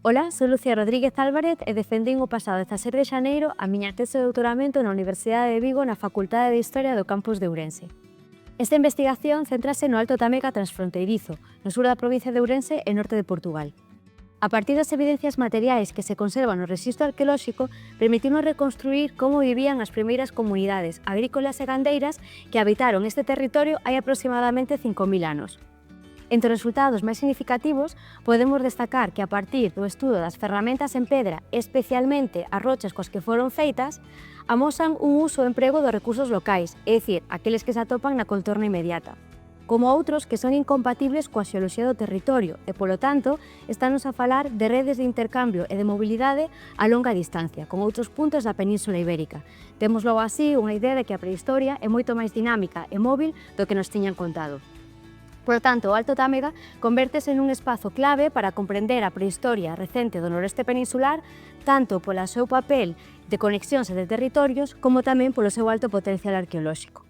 Ola, sou Lucía Rodríguez Álvarez e defendín o pasado 17 de xaneiro a miña tese de doutoramento na Universidade de Vigo na Facultade de Historia do campus de Ourense. Esta investigación céntrase no Alto Támega transfronteirizo, no sur da provincia de Ourense e norte de Portugal. A partir das evidencias materiais que se conservan no rexistro arqueolóxico, permitimos reconstruir como vivían as primeiras comunidades agrícolas e gandeiras que habitaron este territorio hai aproximadamente 5.000 anos. Entre os resultados máis significativos, podemos destacar que a partir do estudo das ferramentas en pedra, especialmente as rochas coas que foron feitas, amosan un uso e emprego dos recursos locais, é dicir, aqueles que se atopan na contorna inmediata, como outros que son incompatibles coa xeoloxía do territorio e, polo tanto, estános a falar de redes de intercambio e de mobilidade a longa distancia, con outros puntos da Península Ibérica. Temos logo así unha idea de que a prehistoria é moito máis dinámica e móvil do que nos tiñan contado. Por tanto, o Alto Támega convértese nun espazo clave para comprender a prehistoria recente do noreste peninsular, tanto polo seu papel de conexións e de territorios, como tamén polo seu alto potencial arqueolóxico.